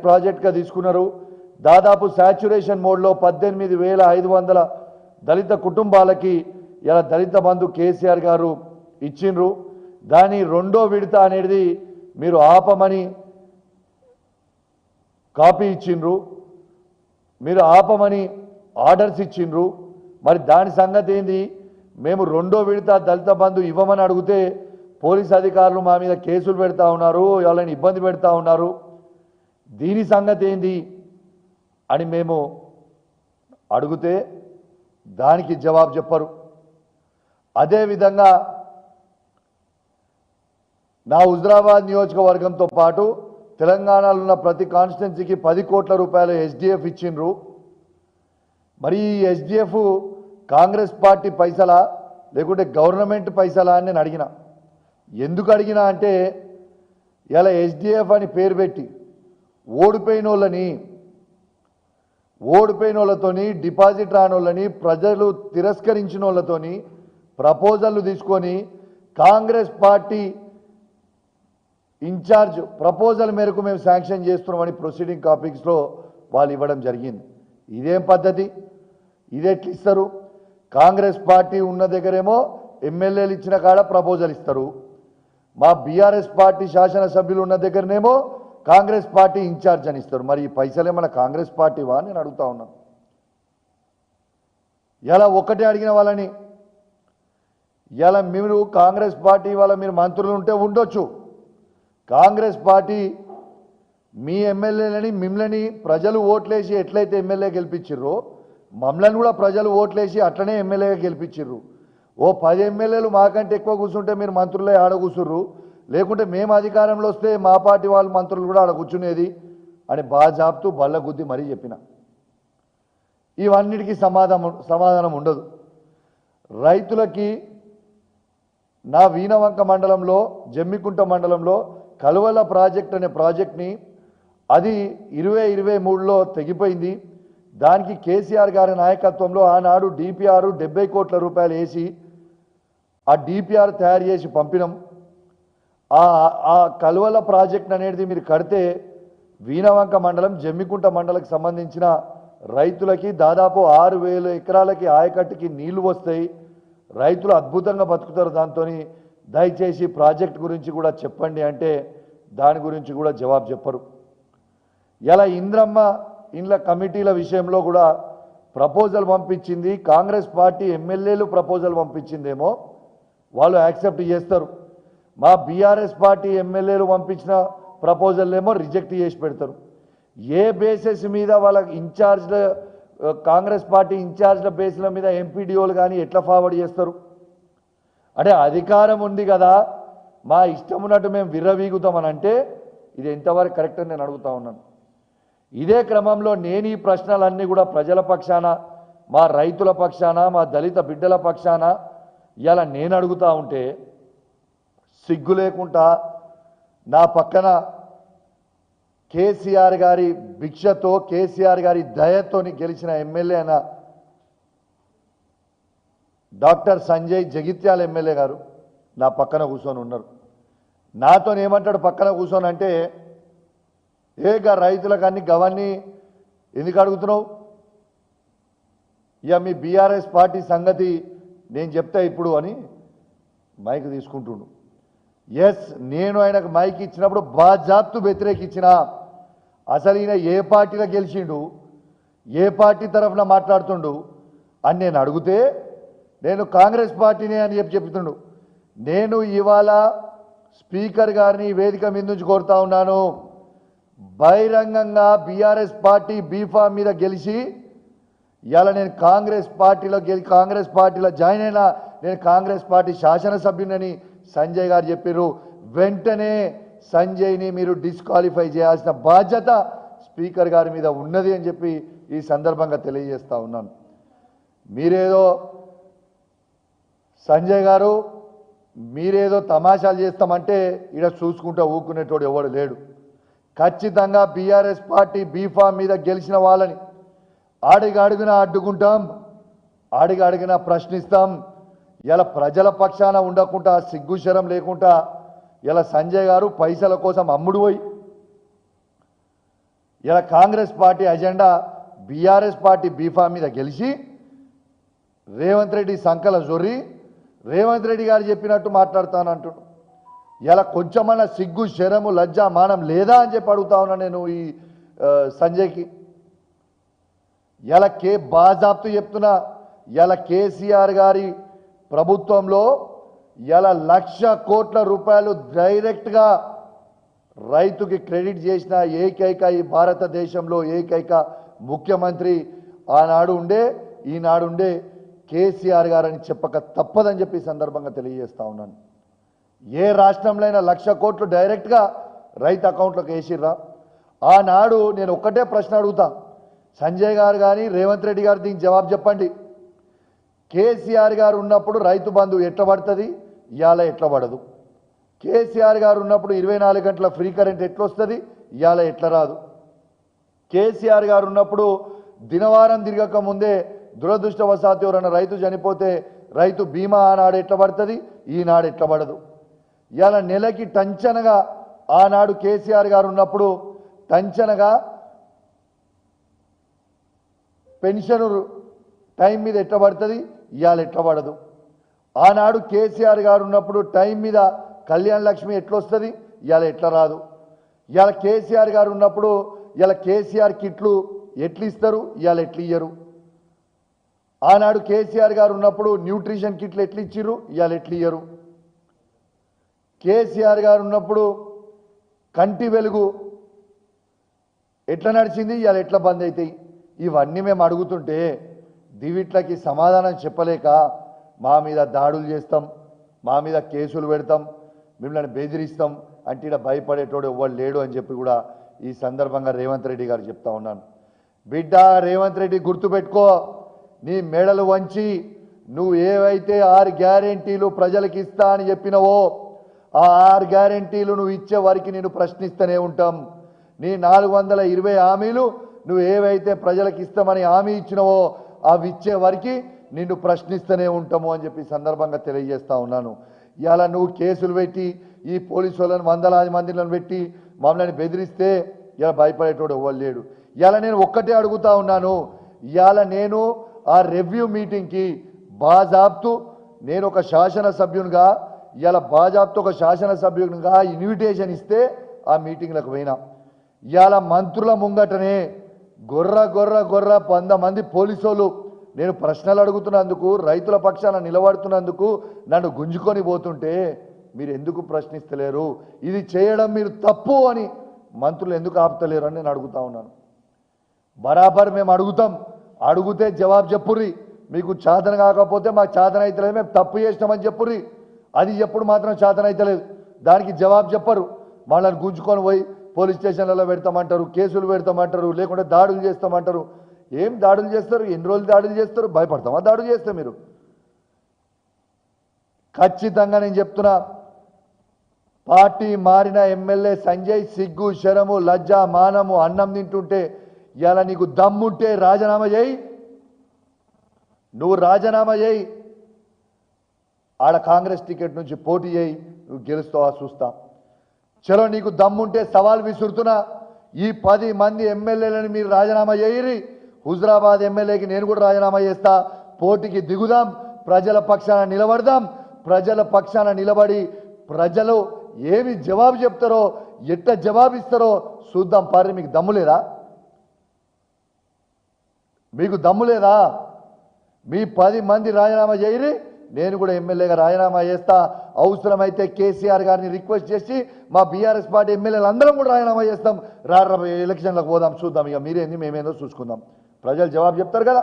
Pilot ప్రాజెక్ట్గా తీసుకున్నారు. దాదాపు saturation మోడ్లో 18,500 దళిత కుటుంబాలకి ఇలా దళిత బంధు కేసీఆర్ గారు ఇచ్చిండ్రు. దాని రెండో విడత అనేది మీరు ఆపమని కాపీ ఇచ్చిండ్రు, మీరు ఆపమని ఆర్డర్స్ ఇచ్చిండ్రు. మరి దాని సంగతి ఏంది? మేము రెండో విడత దళిత బంధు ఇవ్వమని అడిగితే పోలీస్ అధికారులు మా మీద కేసులు పెడతా ఉన్నారు, వాళ్ళని ఇబ్బంది పెడతా ఉన్నారు. దీని సంగతి ఏంది అని మేము అడిగితే దానికి జవాబు చెప్పరు. అదేవిధంగా నా హుజరాబాద్ నియోజకవర్గంతో పాటు తెలంగాణలో ఉన్న ప్రతి కాన్స్టిట్యున్సీకి 10 కోట్ల రూపాయలు ఎస్డిఎఫ్ ఇచ్చిండ్రు. మరి ఈ ఎస్డిఎఫ్ కాంగ్రెస్ పార్టీ పైసలా లేకుంటే గవర్నమెంట్ పైసలా అని నేను అడిగిన. ఎందుకు అడిగినా అంటే ఇలా ఎస్డిఎఫ్ అని పేరు పెట్టి ఓడిపోయిన వాళ్ళతోని డిపాజిట్ రాని వాళ్ళని ప్రజలు తిరస్కరించిన వాళ్ళతోని ప్రపోజల్లు తీసుకొని కాంగ్రెస్ పార్టీ ఇన్ఛార్జ్ ప్రపోజల్ మేరకు మేము శాంక్షన్ చేస్తున్నామని ప్రొసీడింగ్ కాపీస్లో వాళ్ళు ఇవ్వడం జరిగింది. ఇదేం పద్ధతి? ఇదెట్లు ఇస్తారు? కాంగ్రెస్ పార్టీ ఉన్న దగ్గరేమో ఎమ్మెల్యేలు ఇచ్చిన కాడ ప్రపోజల్ ఇస్తారు, మా బీఆర్ఎస్ పార్టీ శాసనసభ్యులు ఉన్న దగ్గరనేమో కాంగ్రెస్ పార్టీ ఇన్ఛార్జ్ అని ఇస్తారు. మరి ఈ పైసలే మన కాంగ్రెస్ పార్టీవా నేను అడుగుతా ఉన్నాను. ఇలా ఒకటే అడిగిన వాళ్ళని, ఇలా మీరు కాంగ్రెస్ పార్టీ వాళ్ళ మీరు మంత్రులు ఉంటే ఉండొచ్చు, కాంగ్రెస్ పార్టీ మీ ఎమ్మెల్యేలని మిమ్మల్ని ప్రజలు ఓట్లేసి ఎట్లయితే ఎమ్మెల్యే గెలిపించిర్రో మమ్మల్ని కూడా ప్రజలు ఓట్లేసి అట్లనే ఎమ్మెల్యేగా గెలిపించిర్రు. ఓ 10 ఎమ్మెల్యేలు మాకంటే ఎక్కువ కూర్చుంటే మీరు మంత్రులే ఆడ కూర్చుర్రు, లేకుంటే మేము అధికారంలో వస్తే మా పార్టీ వాళ్ళ మంత్రులు కూడా ఆడ కూర్చునేది అని బాగా జాపుతూ బల్ల గుద్ది మరీ చెప్పిన. ఇవన్నిటికీ సమాధానం ఉండదు. రైతులకి నా వీణవంక మండలంలో జమ్మికుంట మండలంలో కలువల ప్రాజెక్ట్ అనే ప్రాజెక్ట్ని అది 2023లో తెగిపోయింది. దానికి కేసీఆర్ గారి నాయకత్వంలో ఆనాడు డిపిఆర్ 70 కోట్ల రూపాయలు వేసి ఆ డిపిఆర్ తయారు చేసి పంపినాం. ఆ కలువల ప్రాజెక్ట్ అనేది మీరు కడితే వీణవంక మండలం జమ్మికుంట మండలకు సంబంధించిన రైతులకి దాదాపు 6,000 ఎకరాలకి ఆయకట్టుకి నీళ్లు వస్తాయి, రైతులు అద్భుతంగా బతుకుతారు. దాంతో దయచేసి ప్రాజెక్ట్ గురించి కూడా చెప్పండి అంటే దాని గురించి కూడా జవాబు చెప్పరు. ఇలా ఇంద్రమ్మ ఇండ్ల కమిటీల విషయంలో కూడా ప్రపోజల్ పంపించింది కాంగ్రెస్ పార్టీ ఎమ్మెల్యేలు, ప్రపోజల్ పంపించిందేమో వాళ్ళు యాక్సెప్ట్ చేస్తారు, మా బీఆర్ఎస్ పార్టీ ఎమ్మెల్యేలు పంపించిన ప్రపోజల్ ఏమో రిజెక్ట్ చేసి పెడతారు. ఏ బేసిస్ మీద వాళ్ళ ఇన్ఛార్జ్ల కాంగ్రెస్ పార్టీ ఇన్ఛార్జ్ల బేస్ల మీద ఎంపీడీఓలు కానీ ఎట్లా ఫార్వర్డ్ చేస్తారు? అంటే అధికారం ఉంది కదా మా ఇష్టం ఉన్నట్టు మేము విర్రవీగుతామని అంటే ఇది ఎంతవరకు కరెక్ట్ అని నేను అడుగుతా ఉన్నాను. ఇదే క్రమంలో నేను ఈ ప్రశ్నలన్నీ కూడా ప్రజల పక్షాన, మా రైతుల పక్షాన, మా దళిత బిడ్డల పక్షాన ఇలా నేను అడుగుతూ ఉంటే సిగ్గు లేకుండా నా పక్కన కేసీఆర్ గారి భిక్షతో కేసీఆర్ గారి దయతోని గెలిచిన ఎమ్మెల్యే అయిన డాక్టర్ సంజయ్ జగిత్యాల ఎమ్మెల్యే గారు నా పక్కన కూర్చొని ఉన్నారు. నాతో ఏమంటాడు పక్కన కూర్చొని అంటే, ఏగా రైతులకు అన్ని గవన్నీ ఎందుకు అడుగుతున్నావు, ఇక మీ బీఆర్ఎస్ పార్టీ సంగతి నేను చెప్తా ఇప్పుడు అని మైక్ తీసుకుంటుండు. ఎస్, నేను ఆయనకు మైక్ ఇచ్చినప్పుడు బాజాప్తు వ్యతిరేకించిన. అసలు ఈయన ఏ పార్టీలో గెలిచిండు, ఏ పార్టీ తరఫున మాట్లాడుతుండు అని నేను అడిగితే నేను కాంగ్రెస్ పార్టీనే అని చెప్తుండు. నేను ఇవాళ స్పీకర్ గారిని వేదిక మీద నుంచి కోరుతా ఉన్నాను, బహిరంగంగా బీఆర్ఎస్ పార్టీ బీఫామ్ మీద గెలిచి ఇలా నేను కాంగ్రెస్ పార్టీలో జాయిన్ అయినా నేను కాంగ్రెస్ పార్టీ శాసనసభ్యునని సంజయ్ గారు చెప్పారు. వెంటనే సంజయ్ని మీరు డిస్క్వాలిఫై చేయాల్సిన బాధ్యత స్పీకర్ గారి మీద ఉన్నది అని చెప్పి ఈ సందర్భంగా తెలియజేస్తా ఉన్నాను. మీరేదో సంజయ్ గారు మీరేదో తమాషాలు చేస్తామంటే ఇక్కడ చూసుకుంటూ ఊరుకునేటోడు ఎవడు లేడు. ఖచ్చితంగా బీఆర్ఎస్ పార్టీ బీఫామ్ మీద గెలిచిన వాళ్ళని అడుగున అడ్డుకుంటాం, అడుగున ప్రశ్నిస్తాం. ఇలా ప్రజల పక్షాన ఉండకుండా సిగ్గుశరం లేకుండా ఇలా సంజయ్ గారు పైసల కోసం అమ్ముడు పోయి ఇలా Congress party agenda BRS party B form మీద గెలిచి రేవంత్ రెడ్డి సంకల జొర్రి రేవంత్ రెడ్డి గారు చెప్పినట్టు మాట్లాడతానంటున్నాడు. ఇలా కొంచెమన్నా సిగ్గు శరము లజ్జ మానం లేదా అని చెప్పి అడుగుతా ఉన్నా నేను ఈ సంజయ్కి. ఇలా బాజాబ్తు చెప్తున్నా, ఇలా కేసీఆర్ గారి ప్రభుత్వంలో ఇలా 1,00,000 కోట్ల రూపాయలు డైరెక్ట్గా రైతుకి క్రెడిట్ చేసిన ఏకైక ఈ భారతదేశంలో ఏకైక ముఖ్యమంత్రి ఆనాడు ఉండే ఈనాడు ఉండే కేసీఆర్ గారని చెప్పక తప్పదని చెప్పి సందర్భంగా తెలియజేస్తా ఉన్నాను. ఏ రాష్ట్రంలో 1,00,000 కోట్లు డైరెక్ట్గా రైతు అకౌంట్లోకి వేసిర్రా? ఆనాడు నేను ఒక్కటే ప్రశ్న అడుగుతా, సంజయ్ గారు కానీ రేవంత్ రెడ్డి గారు దీనికి జవాబు చెప్పండి. కేసీఆర్ గారు ఉన్నప్పుడు రైతు బంధు ఎట్లా పడుతుంది, ఇవాళ ఎట్లా పడదు? కేసీఆర్ గారు ఉన్నప్పుడు 24 గంటల ఫ్రీ కరెంట్ ఎట్లా వస్తుంది, ఇవాళ ఎట్లా రాదు? కేసీఆర్ గారు ఉన్నప్పుడు దినవారం తిరగక ముందే దురదృష్టవశాత్తు ఎవరైనా రైతు చనిపోతే రైతు బీమా ఆనాడు ఎట్లా పడుతుంది, ఈనాడు ఎట్లా పడదు? ఇవాళ నెలకి టంచనగా ఆనాడు కేసీఆర్ గారు ఉన్నప్పుడు టంచనగా పెన్షన్ టైం మీద ఎట్లా పడుతుంది, ఇవాళ ఎట్లా పడదు? ఆనాడు కేసీఆర్ గారు ఉన్నప్పుడు టైం మీద కళ్యాణ లక్ష్మి ఎట్లా వస్తుంది, ఇవాళ ఎట్లా రాదు? ఇవాళ కేసీఆర్ గారు ఉన్నప్పుడు ఇలా కేసీఆర్ కిట్లు ఎట్లు ఇస్తారు, ఇవాళ ఎట్లు ఇయ్యరు? ఆనాడు కేసీఆర్ గారు ఉన్నప్పుడు న్యూట్రిషన్ కిట్లు ఎట్లు ఇచ్చిర్రు, ఇవాళ ఎట్లు ఇయ్యరు? కేసీఆర్ గారు ఉన్నప్పుడు కంటి వెలుగు ఎట్లా నడిచింది, ఇవాళ ఎట్లా బంద్ అవుతాయి? ఇవన్నీ మేము అడుగుతుంటే దివిట్లకి సమాధానం చెప్పలేక మా మీద దాడులు చేస్తాం, మా మీద కేసులు పెడతాం, మిమ్మల్ని బెదిరిస్తాం అంటే ఇక్కడ భయపడేటోడు ఎవ్వడు లేడు అని చెప్పి కూడా ఈ సందర్భంగా రేవంత్ రెడ్డి గారు చెప్తా ఉన్నాను. బిడ్డ రేవంత్ రెడ్డి గుర్తుపెట్టుకో, నీ మెడలు వంచి నువ్వు ఏవైతే 6 గ్యారెంటీలు ప్రజలకు ఇస్తా అని చెప్పినవో ఆ 6 గ్యారెంటీలు నువ్వు ఇచ్చే వరకు నేను ప్రశ్నిస్తూనే ఉంటాం. నీ 420 హామీలు నువ్వు ఏవైతే ప్రజలకు ఇస్తామని హామీ ఇచ్చినవో అవి ఇచ్చే వరకు నిన్ను ప్రశ్నిస్తూనే ఉంటాము అని చెప్పి సందర్భంగా తెలియజేస్తా ఉన్నాను. ఇవాళ నువ్వు కేసులు పెట్టి ఈ పోలీసు వాళ్ళని వందలాది మందిలను పెట్టి మమ్మల్ని బెదిరిస్తే ఇలా భయపడేటోడు ఎవ్వరు లేడు. ఇవాళ నేను ఒక్కటే అడుగుతా ఉన్నాను, ఇవాళ నేను ఆ రివ్యూ మీటింగ్కి బాజాబ్తు నేను ఒక శాసనసభ్యునిగా ఇవాళ బాజాబ్తు ఒక శాసనసభ్యునిగా ఇన్విటేషన్ ఇస్తే ఆ మీటింగ్లకు పోయినా. ఇవాళ మంత్రుల ముంగటనే గొర్ర 100 మంది పోలీసులు నేను ప్రశ్నలు అడుగుతున్నందుకు రైతుల పక్షాన నిలబడుతున్నందుకు నన్ను గుంజుకొని పోతుంటే మీరు ఎందుకు ప్రశ్నిస్తలేరు? ఇది చేయడం మీరు తప్పు అని మంత్రులు ఎందుకు ఆపుతలేరు అని నేను అడుగుతా ఉన్నాను. బరాబర్ మేము అడుగుతాం, అడుగుతే జవాబు చెప్పుర్రి. మీకు చాతన కాకపోతే మాకు చాతన అవుతలేదు, మేము తప్పు చేసినామని చెప్పుర్రి. అది ఎప్పుడు మాత్రం చాతన అవుతలేదు, దానికి జవాబు చెప్పరు. వాళ్ళని గుంజుకొని పోయి పోలీస్ స్టేషన్లలో పెడతామంటారు, కేసులు పెడతామంటారు, లేకుంటే దాడులు చేస్తామంటారు. ఏం దాడులు చేస్తారు? ఎన్ని రోజులు దాడులు చేస్తారు? భయపడతామా దాడులు చేస్తే? మీరు ఖచ్చితంగా నేను చెప్తున్నా, పార్టీ మారిన ఎమ్మెల్యే సంజయ్ సిగ్గు శరము లజ్జ మానము అన్నం తింటుంటే ఇలా నీకు దమ్ముంటే రాజీనామా చేయి, నువ్వు రాజీనామా చేయి, ఆడ కాంగ్రెస్ టికెట్ నుంచి పోటీ చేయి, నువ్వు గెలుస్తావా చూస్తా. చలో నీకు దమ్ముంటే సవాల్ విసురుతున్నా, ఈ 10 మంది ఎమ్మెల్యేలను మీరు రాజీనామా చేయరి. హుజరాబాద్ ఎమ్మెల్యేకి నేను కూడా రాజీనామా చేస్తా, పోటీకి దిగుదాం, ప్రజల పక్షాన నిలబడదాం. ప్రజల పక్షాన నిలబడి ప్రజలు ఏమి జవాబు చెప్తారో ఎట్ట జవాబిస్తారో చూద్దాం. పారి మీకు దమ్ము లేదా? మీకు దమ్ము లేదా? మీ 10 మంది రాజీనామా చేయరి, నేను కూడా ఎమ్మెల్యేగా రాజీనామా చేస్తా. అవసరమైతే కేసీఆర్ గారిని రిక్వెస్ట్ చేసి మా బీఆర్ఎస్ పార్టీ ఎమ్మెల్యేలు అందరం కూడా రాజీనామా చేస్తాం. ఎలక్షన్లకు పోదాం, చూద్దాం. ఇక మీరేంది మేమేందో చూసుకుందాం. ప్రజలు జవాబు చెప్తారు కదా,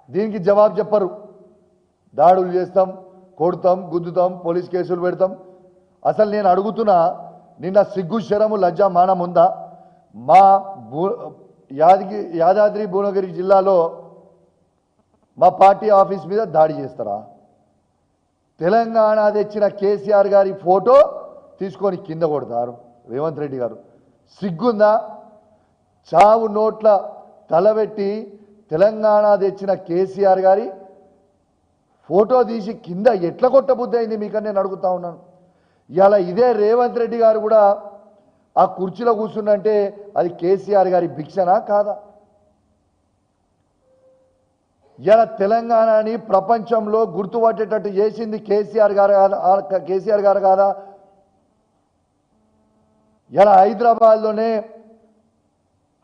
దీనికి జవాబు చెప్పరు. దాడులు చేస్తాం, కొడతాం, గుద్దుతాం, పోలీస్ కేసులు పెడతాం. అసలు నేను అడుగుతున్నా, నిన్న సిగ్గు శరము లజ్జ మానం ఉందా? మా యాదాద్రి భువనగిరి జిల్లాలో మా పార్టీ ఆఫీస్ మీద దాడి చేస్తారా? తెలంగాణ తెచ్చిన కేసీఆర్ గారి ఫోటో తీసుకొని కింద కొడతారు రేవంత్ రెడ్డి గారు. సిగ్గుందా? చావు నోట్ల తలబెట్టి తెలంగాణ తెచ్చిన కేసీఆర్ గారి ఫోటో తీసి కింద ఎట్లా కొట్టబుద్ధి అయింది మీకని నేను అడుగుతా ఉన్నాను. ఇలా ఇదే రేవంత్ రెడ్డి గారు కూడా ఆ కుర్చీలో కూర్చున్నంటే అది కేసీఆర్ గారి భిక్షనా కాదా? ఇలా తెలంగాణని ప్రపంచంలో గుర్తుపట్టేటట్టు చేసింది కేసీఆర్ గారు కాదా? ఇలా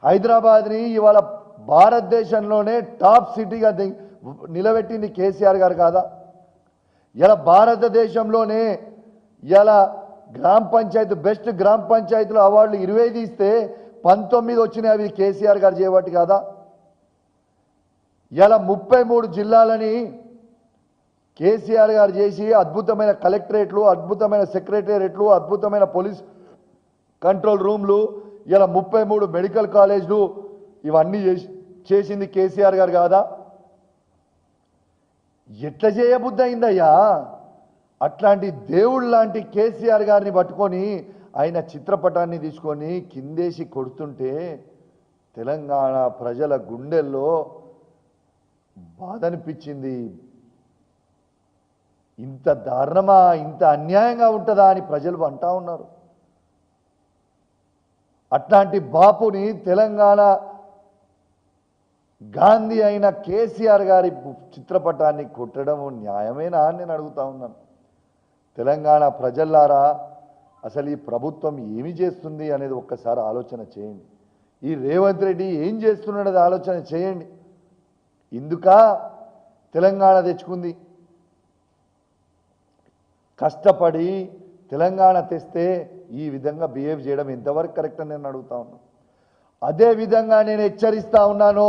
హైదరాబాద్ని ఇవాళ భారతదేశంలోనే టాప్ సిటీగా నిలబెట్టింది కేసీఆర్ గారు కాదా? ఇలా భారతదేశంలోనే ఇలా గ్రామ పంచాయతీ బెస్ట్ గ్రామ పంచాయతీల అవార్డులు 25 ఇస్తే 19 వచ్చినాయి, అవి కేసీఆర్ గారు చేయబట్టి కాదా? ఇలా 33 జిల్లాలని కేసీఆర్ గారు చేసి అద్భుతమైన కలెక్టరేట్లు, అద్భుతమైన సెక్రటేరియట్లు, అద్భుతమైన పోలీస్ కంట్రోల్ రూమ్లు, ఇలా 33 మెడికల్ కాలేజ్లు ఇవన్నీ చేసింది కేసీఆర్ గారు కాదా? ఎట్లా చేయబుద్ధి అయిందయ్యా? అట్లాంటి దేవుడు లాంటి కేసీఆర్ గారిని పట్టుకొని ఆయన చిత్రపటాన్ని తీసుకొని కిందేసి కొడుతుంటే తెలంగాణ ప్రజల గుండెల్లో బాధ అనిపించింది. ఇంత దారుణమా, ఇంత అన్యాయంగా ఉంటుందా అని ప్రజలు అంటా ఉన్నారు. అట్లాంటి బాపుని తెలంగాణ గాంధీ అయిన కేసీఆర్ గారి చిత్రపటాన్ని కొట్టడం న్యాయమేనా అని నేను అడుగుతా ఉన్నాను. తెలంగాణ ప్రజల్లారా, అసలు ఈ ప్రభుత్వం ఏమి చేస్తుంది అనేది ఒక్కసారి ఆలోచన చేయండి. ఈ రేవంత్ రెడ్డి ఏం చేస్తున్నాడనేది ఆలోచన చేయండి. ఇందుక తెలంగాణ తెచ్చుకుంది, కష్టపడి తెలంగాణ తెస్తే ఈ విధంగా బిహేవ్ చేయడం ఎంతవరకు కరెక్ట్ అని నేను అడుగుతా ఉన్నాను. అదేవిధంగా నేను హెచ్చరిస్తా ఉన్నాను,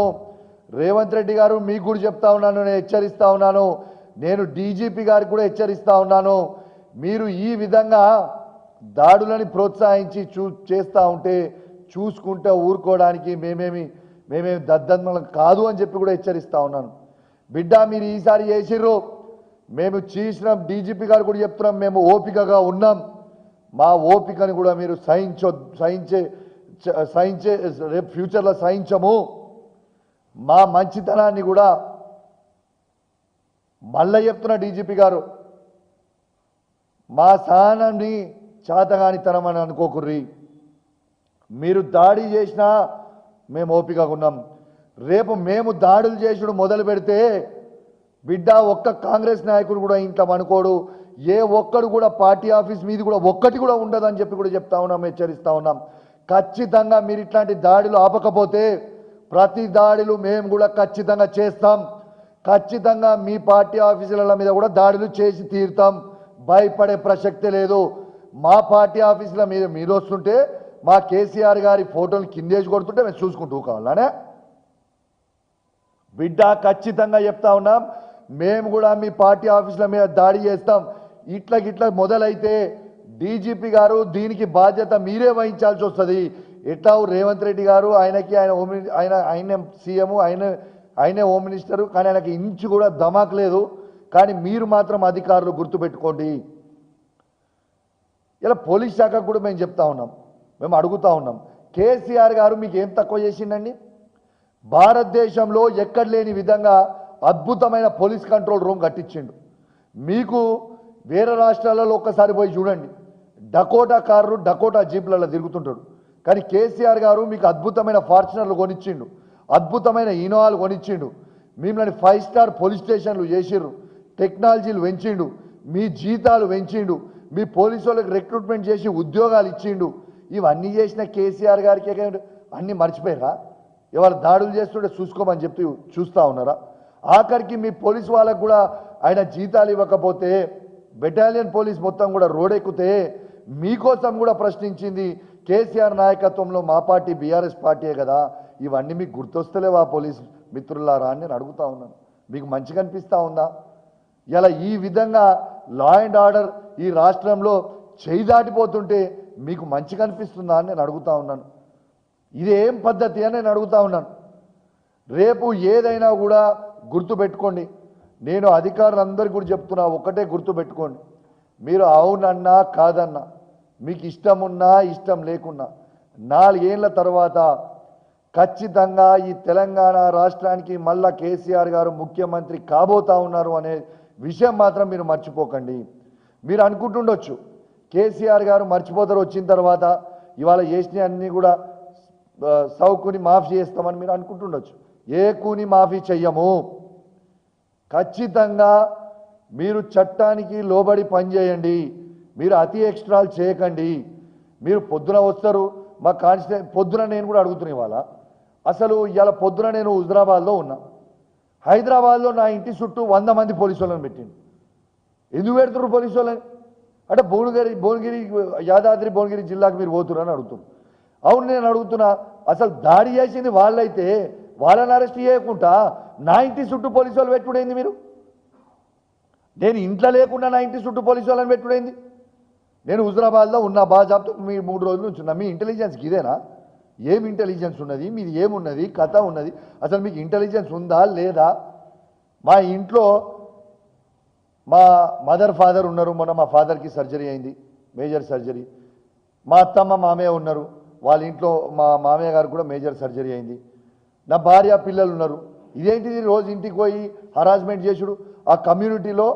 రేవంత్ రెడ్డి గారు మీకు కూడా చెప్తా ఉన్నాను, నేను హెచ్చరిస్తా ఉన్నాను, నేను డీజీపీ గారికి కూడా హెచ్చరిస్తా ఉన్నాను. మీరు ఈ విధంగా దాడులని ప్రోత్సహించి చేస్తూ ఉంటే చూసుకుంటే ఊరుకోవడానికి మేమేమి దద్దమ్మలం కాదు అని చెప్పి కూడా హెచ్చరిస్తా ఉన్నాను. బిడ్డ మీరు ఈసారి చేసిర్రు, మేము చేసినాం, డీజీపీ గారు కూడా చెప్తున్నాం, మేము ఓపికగా ఉన్నాం, మా ఓపికని కూడా మీరు సహించే రేపు ఫ్యూచర్లో సహించము, మా మంచితనాన్ని కూడా మళ్ళీ చెప్తున్న డీజీపీ గారు, మా సహనాన్ని చాతగానితనం అని అనుకోకుర్రి, మీరు దాడి చేసినా మేము ఓపికగా ఉన్నాం. రేపు మేము దాడులు చేసుడు మొదలు పెడితే బిడ్డ ఒక్క కాంగ్రెస్ నాయకుడు కూడా ఇంట్లో అనుకోడు, ఏ ఒక్కడు కూడా పార్టీ ఆఫీస్ మీద కూడా ఒక్కటి కూడా ఉండదని చెప్పి కూడా చెప్తా ఉన్నాం, హెచ్చరిస్తా ఉన్నాం. ఖచ్చితంగా మీరు ఇట్లాంటి దాడులు ఆపకపోతే ప్రతి దాడులు మేము కూడా ఖచ్చితంగా చేస్తాం. ఖచ్చితంగా మీ పార్టీ ఆఫీసుల మీద కూడా దాడులు చేసి తీరుతాం, భయపడే ప్రసక్తే లేదు. మా పార్టీ ఆఫీసుల మీద మీరు వస్తుంటే మా కేసీఆర్ గారి ఫోటోలు కిందేసి కొడుతుంటే మేము చూసుకుంటూ కావాలనే బిడ్డ ఖచ్చితంగా చెప్తా ఉన్నాం, మేము కూడా మీ పార్టీ ఆఫీసుల మీద దాడి చేస్తాం. ఇట్లా మొదలైతే డీజీపీ గారు దీనికి బాధ్యత మీరే వహించాల్సి వస్తుంది. ఎట్లా రేవంత్ రెడ్డి గారు ఆయన సీఎం, ఆయనే హోమ్ మినిస్టరు, కానీ ఆయనకి ఇంచు కూడా ధమాక్ లేదు. కానీ మీరు మాత్రం అధికారులు గుర్తుపెట్టుకోండి. ఇలా పోలీస్ శాఖకు కూడా మేము చెప్తా ఉన్నాం, మేము అడుగుతా ఉన్నాం, కేసీఆర్ గారు మీకు ఏం తక్కువ చేసిండండి? భారతదేశంలో ఎక్కడ లేని విధంగా అద్భుతమైన పోలీస్ కంట్రోల్ రూమ్ కట్టించిండు. మీకు వేరే రాష్ట్రాలలో ఒక్కసారి పోయి చూడండి, డకోటా కార్లు డకోటా జీప్లలో తిరుగుతుంటాడు. కానీ కేసీఆర్ గారు మీకు అద్భుతమైన ఫార్చునర్లు కొనిచ్చిండు, అద్భుతమైన ఇనోవాలు కొనిచ్చిండు, మిమ్మల్ని 5 స్టార్ పోలీస్ స్టేషన్లు చేసిండ్రు, టెక్నాలజీలు పెంచిండు, మీ జీతాలు పెంచిండు, మీ పోలీసు వాళ్ళకి రిక్రూట్మెంట్ చేసి ఉద్యోగాలు ఇచ్చిండు. ఇవన్నీ చేసిన కేసీఆర్ గారికి అన్నీ మర్చిపోయారా? ఇవాళ దాడులు చేస్తుంటే చూసుకోమని చెప్పి చూస్తూ ఉన్నారా? ఆఖరికి మీ పోలీసు వాళ్ళకు కూడా ఆయన జీతాలు ఇవ్వకపోతే బెటాలియన్ పోలీస్ మొత్తం కూడా రోడెక్కితే మీకోసం కూడా ప్రశ్నించింది కేసీఆర్ నాయకత్వంలో మా పార్టీ బీఆర్ఎస్ పార్టీయే కదా. ఇవన్నీ మీకు గుర్తొస్తలేవా పోలీస్ మిత్రులారా అని నేను అడుగుతా ఉన్నాను. మీకు మంచిగా అనిపిస్తూ ఉందా? ఇలా ఈ విధంగా లా అండ్ ఆర్డర్ ఈ రాష్ట్రంలో చేయి దాటిపోతుంటే మీకు మంచిగా అనిపిస్తుందా అని నేను అడుగుతా ఉన్నాను. ఇదేం పద్ధతి అని నేను అడుగుతా ఉన్నాను. రేపు ఏదైనా కూడా గుర్తుపెట్టుకోండి, నేను అధికారులందరికీ కూడా చెప్తున్నా, ఒకటే గుర్తుపెట్టుకోండి, మీరు అవునన్నా కాదన్నా, మీకు ఇష్టం ఉన్నా ఇష్టం లేకున్నా 4 ఏళ్ల తర్వాత ఖచ్చితంగా ఈ తెలంగాణ రాష్ట్రానికి మళ్ళా కేసీఆర్ గారు ముఖ్యమంత్రి కాబోతా ఉన్నారు అనే విషయం మాత్రం మీరు మర్చిపోకండి. మీరు అనుకుంటుండొచ్చు కేసీఆర్ గారు మర్చిపోతారు వచ్చిన తర్వాత, ఇవాళ చేసిన అన్నీ కూడా సౌకుని మాఫీ చేస్తామని మీరు అనుకుంటుండొచ్చు. ఏ కూని మాఫీ చెయ్యము. ఖచ్చితంగా మీరు చట్టానికి లోబడి పనిచేయండి. మీరు అతి ఎక్స్ట్రాలు చేయకండి. మీరు పొద్దున వస్తారు మా పొద్దున నేను కూడా అడుగుతున్నా ఇవాళ అసలు ఇవాళ పొద్దున నేను హుజరాబాద్లో ఉన్నా. హైదరాబాద్లో నా ఇంటి చుట్టూ 100 మంది పోలీసు వాళ్ళని పెట్టిండు. ఎందుకు పెడుతున్నారు పోలీసు వాళ్ళని అంటే భువనగిరి యాదాద్రి భువనగిరి జిల్లాకు మీరు పోతున్నారు అని అడుగుతున్నారు. అవును నేను అడుగుతున్నా అసలు దాడి చేసింది వాళ్ళైతే వాళ్ళని అరెస్ట్ చేయకుండా నా ఇంటి చుట్టూ పోలీసు వాళ్ళు పెట్టుడైంది. మీరు నేను ఇంట్లో లేకుండా నా ఇంటి చుట్టూ పోలీసు వాళ్ళని పెట్టుడైంది. నేను హుజరాబాద్లో ఉన్న బాజాబ్తో మీ 3 రోజుల నుంచి ఉన్నా. మీ ఇంటెలిజెన్స్కి ఇదేనా? ఏం ఇంటెలిజెన్స్ ఉన్నది మీది? ఏమున్నది కథ ఉన్నది? అసలు మీకు ఇంటెలిజెన్స్ ఉందా లేదా? మా ఇంట్లో మా మదర్ ఫాదర్ ఉన్నారు. మొన్న మా ఫాదర్కి సర్జరీ అయింది, మేజర్ సర్జరీ. మా అత్తమ్మ మామయ్య ఉన్నారు, వాళ్ళ ఇంట్లో మా మామయ్య గారు కూడా మేజర్ సర్జరీ అయింది. నా భార్య పిల్లలు ఉన్నారు. ఇదేంటిది రోజు ఇంటికి పోయి హరాస్మెంట్ చేసుడు? ఆ కమ్యూనిటీలో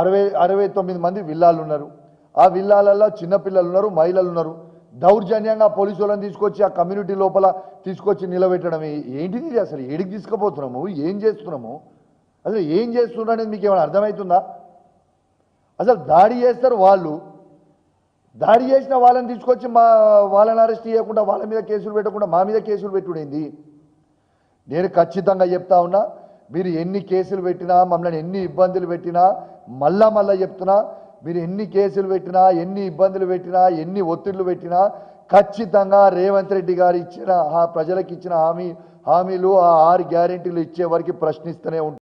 69 మంది విల్లాలు ఉన్నారు. ఆ విల్లాలలో చిన్నపిల్లలు ఉన్నారు, మహిళలు ఉన్నారు. దౌర్జన్యంగా పోలీసు వాళ్ళని తీసుకొచ్చి ఆ కమ్యూనిటీ లోపల తీసుకొచ్చి నిలబెట్టడం ఏంటిది? అసలు ఏడికి తీసుకుపోతున్నాము? ఏం చేస్తున్నాము? అసలు ఏం చేస్తున్నా అనేది మీకు ఏమైనా అర్థమవుతుందా? అసలు దాడి చేస్తారు వాళ్ళు. దాడి చేసిన వాళ్ళని తీసుకొచ్చి వాళ్ళని అరెస్ట్ చేయకుండా వాళ్ళ మీద కేసులు పెట్టకుండా మా మీద కేసులు పెట్టుడైంది. నేను ఖచ్చితంగా చెప్తా ఉన్నా, మీరు ఎన్ని కేసులు పెట్టినా మమ్మల్ని ఎన్ని ఇబ్బందులు పెట్టినా మళ్ళా చెప్తున్నా, మీరు ఎన్ని కేసులు పెట్టినా ఎన్ని ఇబ్బందులు పెట్టినా ఎన్ని ఒత్తిళ్లు పెట్టినా ఖచ్చితంగా రేవంత్ రెడ్డి గారు ఇచ్చిన ప్రజలకు ఇచ్చిన హామీలు ఆ 6 గ్యారెంటీలు ఇచ్చే వరకు ప్రశ్నిస్తూనే ఉంటారు.